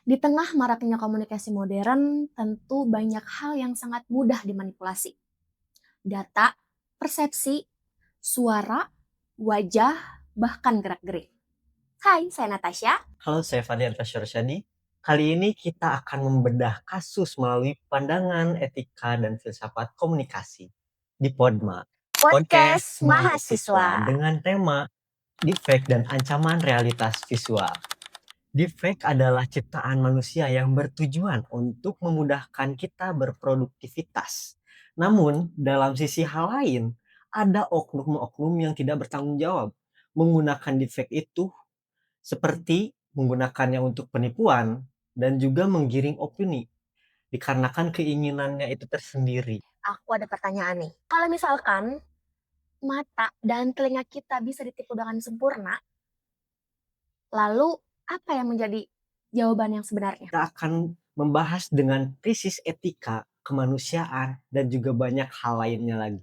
Di tengah maraknya komunikasi modern, tentu banyak hal yang sangat mudah dimanipulasi. Data, persepsi, suara, wajah, bahkan gerak-gerik. Hai, saya Natasha. Halo, saya Fadil Tasyarsyadi. Kali ini kita akan membedah kasus melalui pandangan etika dan filsafat komunikasi di Podma, Podcast podcast Mahasiswa. mahasiswa dengan tema Deepfake dan Ancaman Realitas Visual. Deepfake adalah ciptaan manusia yang bertujuan untuk memudahkan kita berproduktivitas. Namun, dalam sisi hal lain, ada oknum-oknum yang tidak bertanggung jawab menggunakan deepfake itu seperti menggunakannya untuk penipuan dan juga menggiring opini dikarenakan keinginannya itu tersendiri. Aku ada pertanyaan nih. Kalau misalkan mata dan telinga kita bisa ditipu dengan sempurna, lalu apa yang menjadi jawaban yang sebenarnya? Kita akan membahas dengan krisis etika, kemanusiaan, dan juga banyak hal lainnya lagi.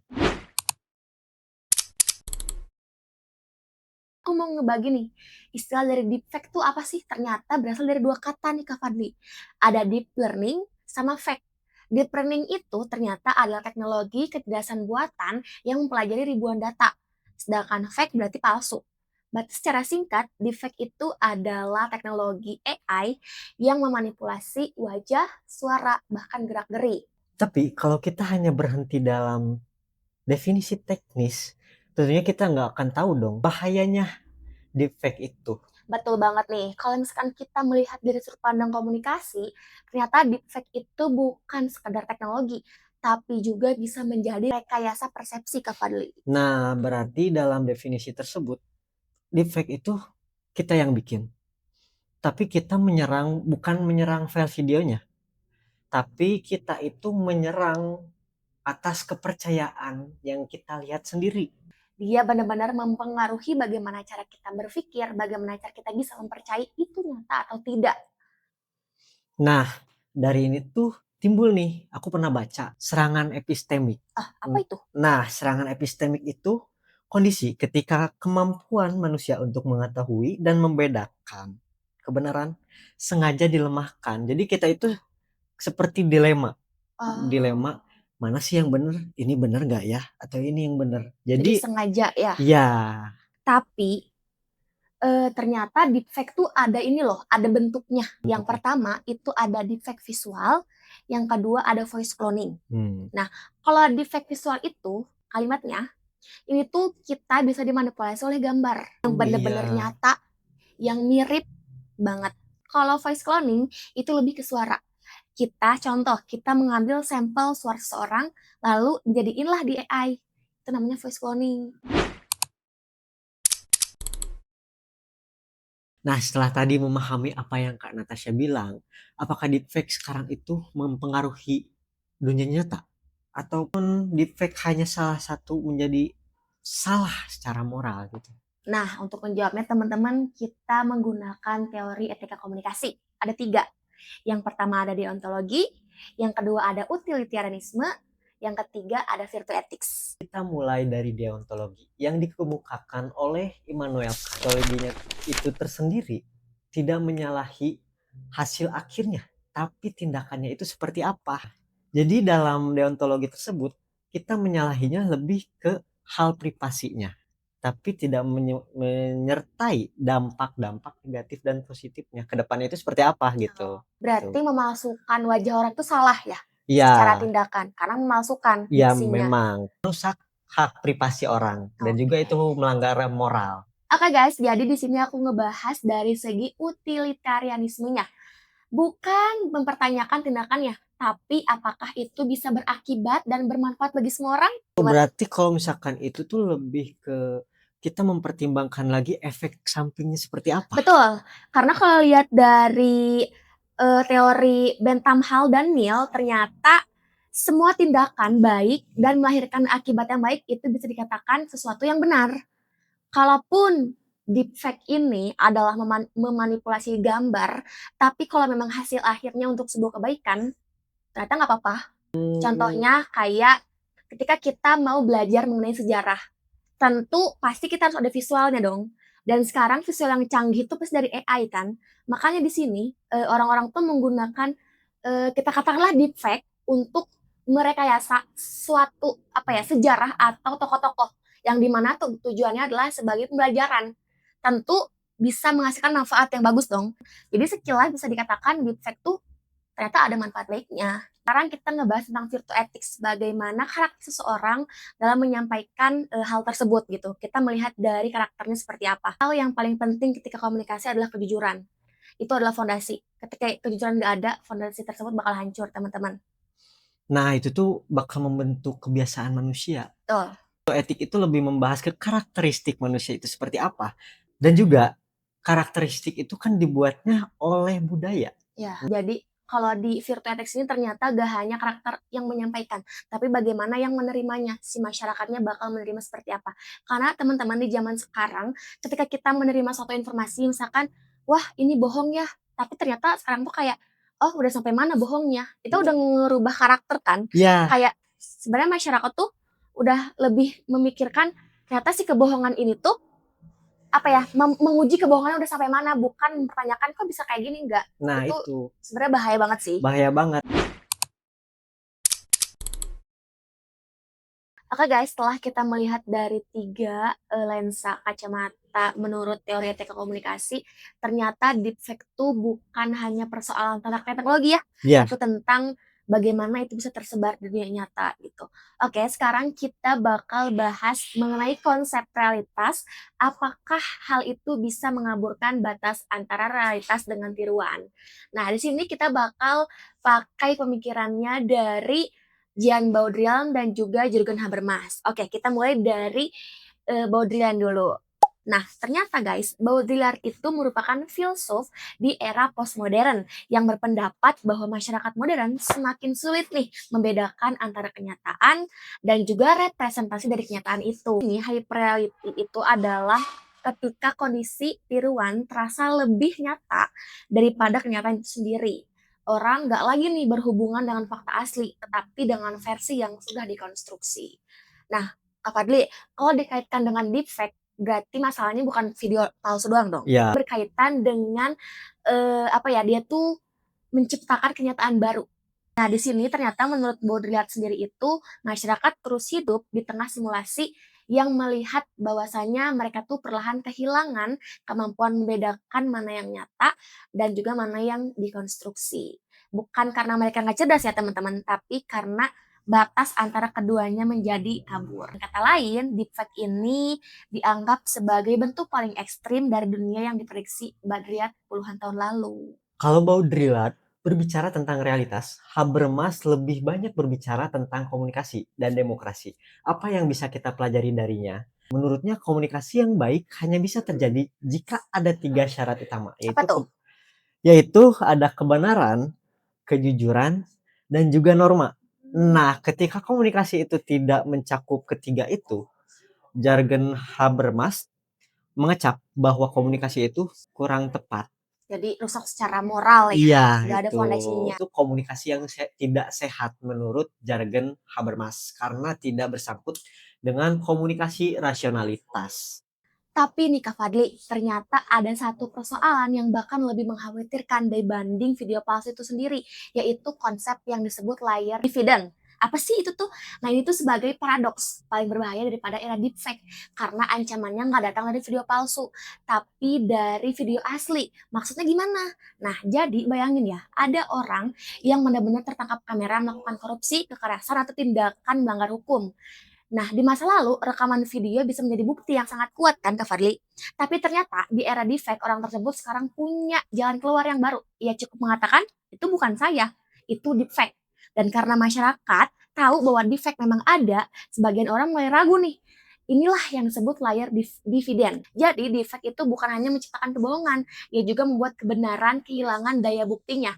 Aku mau ngebagi nih, istilah dari deepfake tuh apa sih? Ternyata berasal dari dua kata nih Kak Fadli. Ada deep learning sama fake. Deep learning itu ternyata adalah teknologi kecerdasan buatan yang mempelajari ribuan data. Sedangkan fake berarti palsu. Berarti secara singkat, deepfake itu adalah teknologi AI yang memanipulasi wajah, suara, bahkan gerak-gerik. Tapi kalau kita hanya berhenti dalam definisi teknis, tentunya kita nggak akan tahu dong bahayanya deepfake itu. Betul banget nih. Kalau misalkan kita melihat dari sudut pandang komunikasi, ternyata deepfake itu bukan sekadar teknologi, tapi juga bisa menjadi rekayasa persepsi Kak Fadli. Nah, berarti dalam definisi tersebut, deepfake itu kita yang bikin. Tapi kita menyerang, bukan menyerang file videonya, tapi kita itu menyerang atas kepercayaan yang kita lihat sendiri. Dia benar-benar mempengaruhi bagaimana cara kita berpikir, bagaimana cara kita bisa mempercayai itu nyata atau tidak. Nah, dari ini tuh timbul nih, aku pernah baca serangan epistemik. Apa itu? Nah, serangan epistemik itu kondisi ketika kemampuan manusia untuk mengetahui dan membedakan kebenaran sengaja dilemahkan. Jadi kita itu seperti dilema. Oh, Dilema mana sih yang benar? Ini benar nggak ya? Atau ini yang benar? jadi Jadi sengaja ya. ya, Tapi ternyata deepfake tuh ada ini loh, ada bentuknya. Yang bentuknya. pertama itu ada deepfake visual, yang kedua ada voice cloning. Hmm. Nah, kalau deepfake visual itu kalimatnya ini tuh kita bisa dimanipulasi oleh gambar yang Oh bener-bener iya. nyata, yang mirip banget. Kalau voice cloning itu lebih ke suara. Kita mengambil sampel suara seseorang, lalu dijadiinlah di AI. Itu namanya voice cloning. Nah, setelah tadi memahami apa yang Kak Natasha bilang, apakah deepfake sekarang itu mempengaruhi dunia nyata? Ataupun deepfake hanya salah satu menjadi salah secara moral gitu? Nah, untuk menjawabnya teman-teman, kita menggunakan teori etika komunikasi. Ada tiga. Yang pertama ada deontologi, yang kedua ada utilitarianisme, yang ketiga ada virtue ethics. Kita mulai dari deontologi yang dikemukakan oleh Immanuel Kant. Deontologinya itu tersendiri tidak menyalahi hasil akhirnya, tapi tindakannya itu seperti apa. Jadi dalam deontologi tersebut, kita menyalahinya lebih ke hal privasinya, tapi tidak menyertai dampak-dampak negatif dan positifnya. Kedepannya itu seperti apa gitu. Berarti memalsukan wajah orang itu salah ya? Secara Iya, tindakan, karena memalsukan ya diksinya. memang merusak hak privasi orang dan juga itu Oke. melanggar moral. Oke guys, jadi di sini aku ngebahas dari segi utilitarianismenya. Bukan mempertanyakan tindakannya, tapi apakah itu bisa berakibat dan bermanfaat bagi semua orang? Gimana? Berarti kalau misalkan itu tuh lebih ke kita mempertimbangkan lagi efek sampingnya seperti apa. Betul, karena kalau lihat dari teori Bentham, Hall, dan Mill, ternyata semua tindakan baik dan melahirkan akibat yang baik itu bisa dikatakan sesuatu yang benar. Kalaupun deepfake ini adalah memanipulasi gambar, tapi kalau memang hasil akhirnya untuk sebuah kebaikan, ternyata nggak apa-apa. Contohnya kayak ketika kita mau belajar mengenai sejarah, tentu pasti kita harus ada visualnya dong. Dan sekarang visual yang canggih itu pasti dari AI kan. Makanya di sini orang-orang tuh menggunakan kita katakanlah deepfake untuk merekayasa suatu apa ya sejarah atau tokoh-tokoh yang dimana tuh tujuannya adalah sebagai pembelajaran. Tentu bisa menghasilkan manfaat yang bagus dong. Jadi sekilas bisa dikatakan deepfake tuh ternyata ada manfaat baiknya. Sekarang kita ngebahas tentang virtue ethics, bagaimana karakter seseorang dalam menyampaikan hal tersebut gitu. Kita melihat dari karakternya seperti apa. Hal yang paling penting ketika komunikasi adalah kejujuran. Itu adalah fondasi. Ketika kejujuran nggak ada, fondasi tersebut bakal hancur, teman-teman. Nah, itu tuh bakal membentuk kebiasaan manusia. Betul. Etik itu lebih membahas ke karakteristik manusia itu seperti apa. Dan juga karakteristik itu kan dibuatnya oleh budaya. Ya, jadi kalau di virtue ethics ini ternyata gak hanya karakter yang menyampaikan, tapi bagaimana yang menerimanya, si masyarakatnya bakal menerima seperti apa. Karena teman-teman di zaman sekarang, ketika kita menerima suatu informasi, misalkan, wah ini bohong ya, tapi ternyata sekarang tuh kayak, oh udah sampai mana bohongnya, itu udah ngerubah karakter kan. Ya, Kayak sebenarnya masyarakat tuh udah lebih memikirkan, ternyata si kebohongan ini tuh apa ya menguji kebohongannya udah sampai mana, bukan mempertanyakan kok bisa kayak gini enggak. nah Itu itu sebenarnya bahaya banget sih. bahaya banget. Oke guys, setelah kita melihat dari tiga lensa kacamata menurut teori etika komunikasi, ternyata deepfake itu bukan hanya persoalan tentang teknologi ya, Ya, itu tentang bagaimana itu bisa tersebar di dunia nyata gitu. Oke, sekarang kita bakal bahas mengenai konsep realitas, apakah hal itu bisa mengaburkan batas antara realitas dengan tiruan. Nah, di sini kita bakal pakai pemikirannya dari Jean Baudrillard dan juga Jürgen Habermas. Oke, kita mulai dari Baudrillard dulu. Nah, ternyata guys, Baudrillard itu merupakan filsuf di era postmodern yang berpendapat bahwa masyarakat modern semakin sulit nih membedakan antara kenyataan dan juga representasi dari kenyataan itu. Ini hyperreality itu adalah ketika kondisi tiruan terasa lebih nyata daripada kenyataan itu sendiri. Orang nggak lagi nih berhubungan dengan fakta asli, tetapi dengan versi yang sudah dikonstruksi. Nah, Kak Fadli, kalau dikaitkan dengan deepfake, berarti masalahnya bukan video palsu doang dong. ya. Berkaitan dengan apa ya, dia tuh menciptakan kenyataan baru. Nah, di sini ternyata menurut Baudrillard sendiri itu masyarakat terus hidup di tengah simulasi yang melihat bahwasanya mereka tuh perlahan kehilangan kemampuan membedakan mana yang nyata dan juga mana yang dikonstruksi. Bukan karena mereka nggak cerdas ya teman-teman, tapi karena batas antara keduanya menjadi kabur. Kata lain, deepfake ini dianggap sebagai bentuk paling ekstrim dari dunia yang diprediksi Baudrillard puluhan tahun lalu. Kalau Baudrillard berbicara tentang realitas, Habermas lebih banyak berbicara tentang komunikasi dan demokrasi. Apa yang bisa kita pelajari darinya? Menurutnya komunikasi yang baik hanya bisa terjadi jika ada 3 syarat utama, Apa tuh? yaitu ada kebenaran, kejujuran, dan juga norma. Nah, ketika komunikasi itu tidak mencakup ketiga itu, jargon Habermas mengecap bahwa komunikasi itu kurang tepat. Jadi rusak secara moral ya, Iya, nggak ada fondasinya. itu komunikasi yang tidak sehat menurut jargon Habermas karena tidak bersangkut dengan komunikasi rasionalitas. Tapi nih Kak Fadli, ternyata ada satu persoalan yang bahkan lebih mengkhawatirkan dibanding video palsu itu sendiri, yaitu konsep yang disebut layar dividend. Apa sih itu tuh? Nah ini tuh sebagai paradoks paling berbahaya daripada era deepfake karena ancamannya nggak datang dari video palsu, tapi dari video asli. Maksudnya gimana? Nah jadi bayangin ya, ada orang yang benar-benar tertangkap kamera melakukan korupsi, kekerasan atau tindakan melanggar hukum. Nah, di masa lalu, rekaman video bisa menjadi bukti yang sangat kuat kan, Kak Fadli? Tapi ternyata di era deepfake, orang tersebut sekarang punya jalan keluar yang baru. Ia cukup mengatakan, itu bukan saya, itu deepfake. Dan karena masyarakat tahu bahwa deepfake memang ada, sebagian orang mulai ragu nih. Inilah yang disebut layar dividen. Jadi deepfake itu bukan hanya menciptakan kebohongan, ia juga membuat kebenaran kehilangan daya buktinya.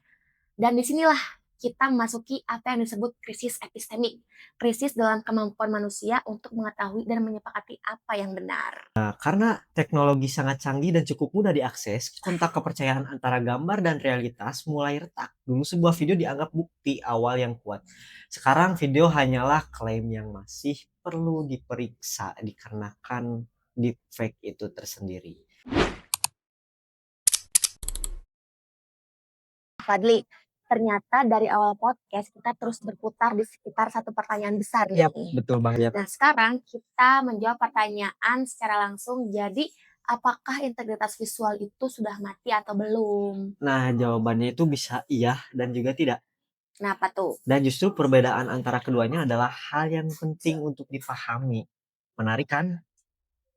Dan disinilah kita memasuki apa yang disebut krisis epistemik, krisis dalam kemampuan manusia untuk mengetahui dan menyepakati apa yang benar. Nah, karena teknologi sangat canggih dan cukup mudah diakses, kontak kepercayaan antara gambar dan realitas mulai retak. Dulu sebuah video dianggap bukti awal yang kuat. Sekarang video hanyalah klaim yang masih perlu diperiksa dikarenakan deepfake itu tersendiri. Fadli, ternyata dari awal podcast kita terus berputar di sekitar satu pertanyaan besar nih. Betul banget. Nah, sekarang kita menjawab pertanyaan secara langsung. Jadi, apakah integritas visual itu sudah mati atau belum? Nah, jawabannya itu bisa iya dan juga tidak. Kenapa tuh? Dan justru perbedaan antara keduanya adalah hal yang penting untuk dipahami. Menarik kan?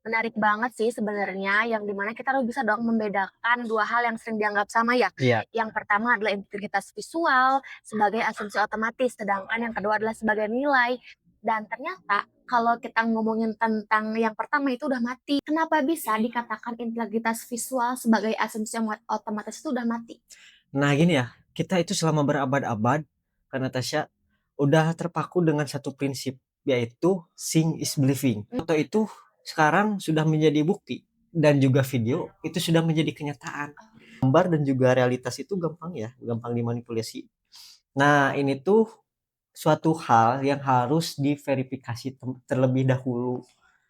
Menarik banget sih sebenarnya, yang dimana kita harus bisa dong membedakan dua hal yang sering dianggap sama ya. Iya. Yang pertama adalah integritas visual sebagai asumsi otomatis, sedangkan yang kedua adalah sebagai nilai. Dan ternyata kalau kita ngomongin tentang yang pertama itu udah mati. Kenapa bisa dikatakan integritas visual sebagai asumsi otomatis itu udah mati? Nah, gini ya, kita itu selama berabad-abad, Kak Natasha, udah terpaku dengan satu prinsip, yaitu seeing is believing. Foto itu sekarang sudah menjadi bukti, dan juga video itu sudah menjadi kenyataan. Gambar dan juga realitas itu gampang dimanipulasi. Nah, ini tuh suatu hal yang harus diverifikasi terlebih dahulu.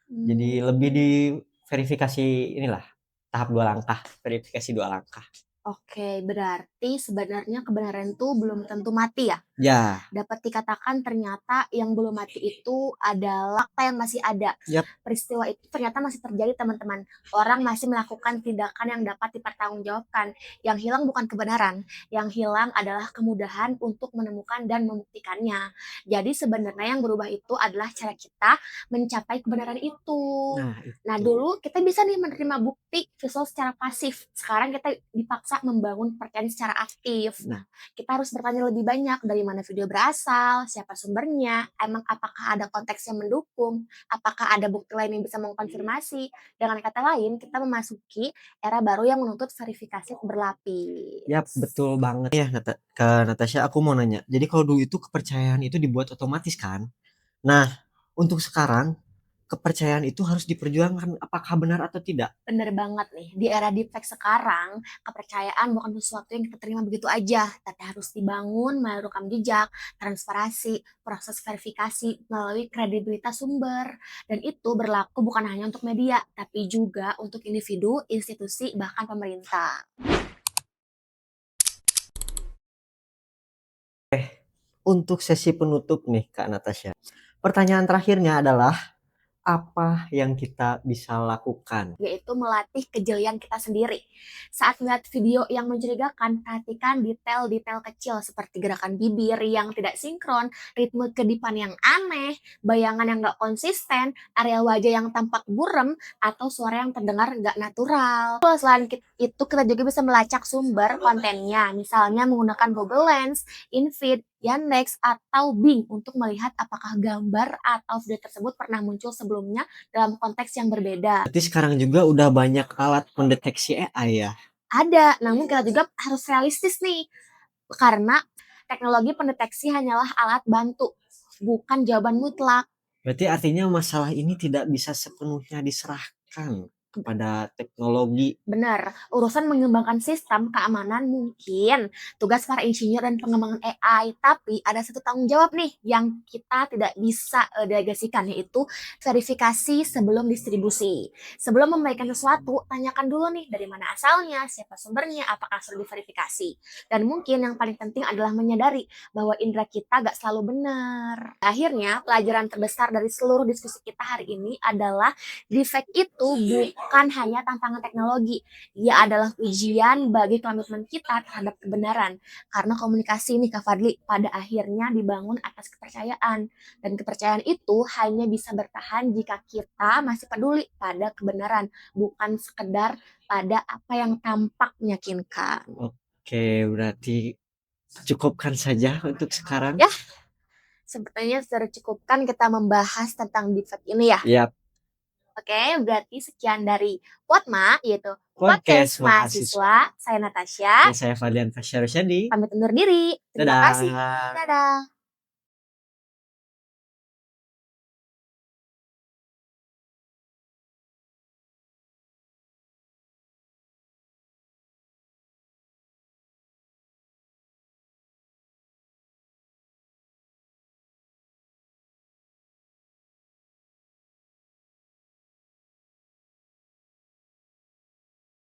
Jadi lebih diverifikasi inilah, tahap 2 langkah, verifikasi 2 langkah. Oke, berarti sebenarnya kebenaran itu belum tentu mati ya? Ya, Dapat dikatakan ternyata yang belum mati itu adalah fakta yang masih ada. yap. Peristiwa itu ternyata masih terjadi, teman-teman. Orang masih melakukan tindakan yang dapat dipertanggungjawabkan. Yang hilang bukan kebenaran, yang hilang adalah kemudahan untuk menemukan dan membuktikannya. Jadi sebenarnya yang berubah itu adalah cara kita mencapai kebenaran itu. Nah, dulu kita bisa nih menerima bukti visual secara pasif. Sekarang kita dipaksa membangun kepercayaan secara aktif. Nah. Kita harus bertanya lebih banyak dari mana video berasal, siapa sumbernya, emang apakah ada konteks yang mendukung, apakah ada bukti lain yang bisa mengkonfirmasi. Dengan kata lain, kita memasuki era baru yang menuntut verifikasi berlapis. Yap, betul banget ya, Kak Natasha, aku mau nanya. Jadi kalau dulu itu kepercayaan itu dibuat otomatis kan? Nah, untuk sekarang kepercayaan itu harus diperjuangkan apakah benar atau tidak. Bener banget nih, di era deepfake sekarang, kepercayaan bukan sesuatu yang kita terima begitu aja, tapi harus dibangun melalui rekam jejak, transparansi, proses verifikasi melalui kredibilitas sumber. Dan itu berlaku bukan hanya untuk media, tapi juga untuk individu, institusi, bahkan pemerintah. Untuk sesi penutup nih, Kak Natasha. Pertanyaan terakhirnya adalah apa yang kita bisa lakukan? Yaitu melatih kejelian kita sendiri. Saat melihat video yang mencurigakan, perhatikan detail-detail kecil seperti gerakan bibir yang tidak sinkron, ritme kedipan yang aneh, bayangan yang gak konsisten, area wajah yang tampak burem, atau suara yang terdengar gak natural. Selain itu, kita juga bisa melacak sumber kontennya, misalnya menggunakan Google Lens, InVid, Yandex, atau Bing untuk melihat apakah gambar atau video tersebut pernah muncul sebelumnya dalam konteks yang berbeda. Berarti sekarang juga udah banyak alat pendeteksi AI ya? Ada, namun kita juga harus realistis nih, karena teknologi pendeteksi hanyalah alat bantu, bukan jawaban mutlak. Berarti artinya masalah ini tidak bisa sepenuhnya diserahkan kepada teknologi. Benar, urusan mengembangkan sistem keamanan mungkin tugas para insinyur dan pengembangan AI, tapi ada satu tanggung jawab nih yang kita tidak bisa delegasikan, yaitu verifikasi sebelum distribusi. Sebelum membagikan sesuatu, tanyakan dulu nih dari mana asalnya, siapa sumbernya, apakah sudah diverifikasi. Dan mungkin yang paling penting adalah menyadari bahwa indera kita gak selalu benar. Akhirnya, pelajaran terbesar dari seluruh diskusi kita hari ini adalah deepfake itu bukan hanya tantangan teknologi, ia adalah ujian bagi komitmen kita terhadap kebenaran. Karena komunikasi nih Kak Fadli pada akhirnya dibangun atas kepercayaan. Dan kepercayaan itu hanya bisa bertahan jika kita masih peduli pada kebenaran, bukan sekedar pada apa yang tampak meyakinkan. Oke, berarti cukupkan saja untuk sekarang. Ya, sepertinya sudah cukupkan kita membahas tentang deepfake ini ya. Yap. Oke, berarti sekian dari Potma, yaitu Podcast Podcast Mahasiswa. Saya Natasha, Dan saya Fadlian Fasyarusyadi. pamit undur diri. Terima Dadah. kasih. Dadah.